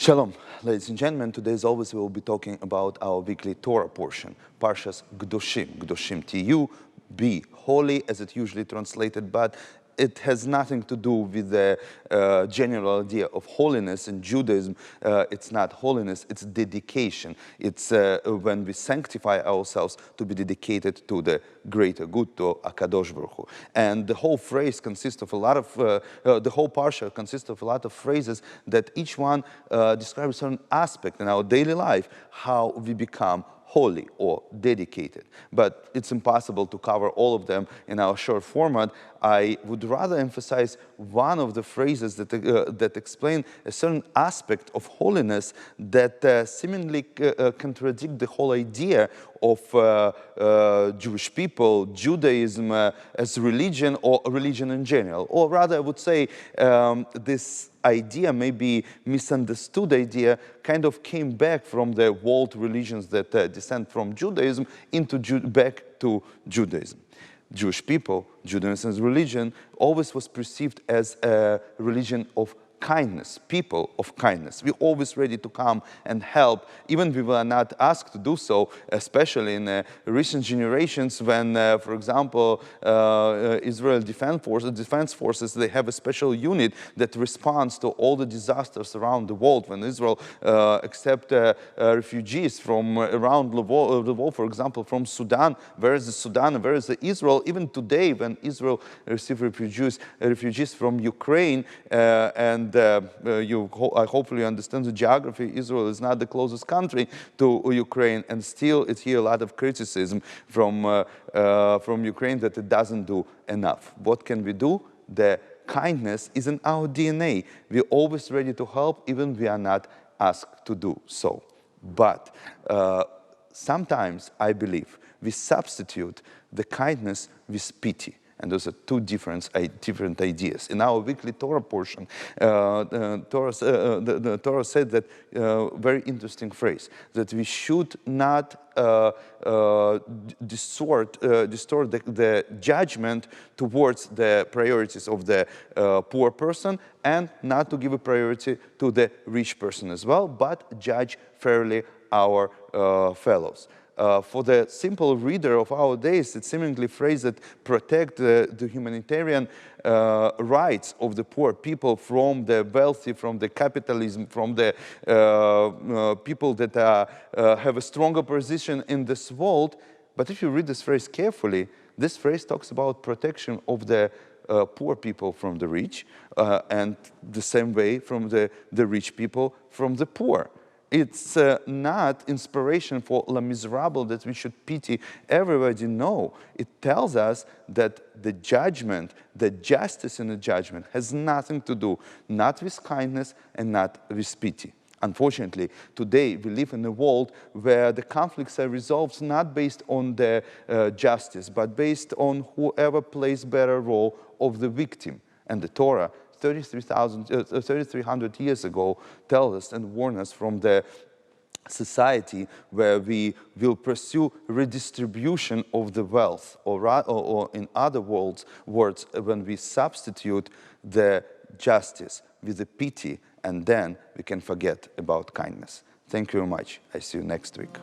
Shalom, ladies and gentlemen. Today, as always, we will be talking about our weekly Torah portion, Parshas Kedoshim. Kedoshim, T-U-B, holy, as it usually translated, but it has nothing to do with the general idea of holiness. In Judaism, it's not holiness, it's dedication. It's when we sanctify ourselves to be dedicated to the greater good, to Akadosh Baruch Hu. And the whole phrase consists of a lot of, the whole parsha consists of a lot of phrases that each one describes a certain aspect in our daily life, how we become holy or dedicated. But it's impossible to cover all of them in our short format. I would rather emphasize one of the phrases that explain a certain aspect of holiness that seemingly contradict the whole idea of Jewish people, Judaism as religion, or religion in general. Or rather, I would say this idea, maybe misunderstood idea, kind of came back from the world religions that descend from Judaism back to Judaism. Jewish people, Judaism as religion, always was perceived as a religion of kindness, people of kindness. We're always ready to come and help, even we were not asked to do so, especially in recent generations when, for example, Israel Defense Forces, they have a special unit that responds to all the disasters around the world. When Israel accepts refugees from around the world, for example, from Sudan, where is Sudan, where is Israel? Even today, when Israel receives refugees from Ukraine and I hopefully understand the geography. Israel is not the closest country to Ukraine, and still it's here a lot of criticism from Ukraine that it doesn't do enough. What can we do? The kindness is in our DNA. We're always ready to help, even we are not asked to do so. But sometimes, I believe, we substitute the kindness with pity. And those are two different ideas. In our weekly Torah portion, the Torah said that very interesting phrase, that we should not distort the judgment towards the priorities of the poor person, and not to give a priority to the rich person as well, but judge fairly our fellows. For the simple reader of our days, it's seemingly phrase that protect the humanitarian rights of the poor people from the wealthy, from the capitalism, from the people that have a stronger position in this world. But if you read this phrase carefully, this phrase talks about protection of the poor people from the rich, and the same way from the rich people from the poor. It's not inspiration for Les Miserables that we should pity everybody. No, it tells us that the judgment, the justice in the judgment has nothing to do, not with kindness and not with pity. Unfortunately, today we live in a world where the conflicts are resolved not based on the justice, but based on whoever plays better role of the victim. And the Torah 3,300 years ago tell us and warn us from the society where we will pursue redistribution of the wealth, or in other words, when we substitute the justice with the pity, and then we can forget about kindness. Thank you very much. I see you next week.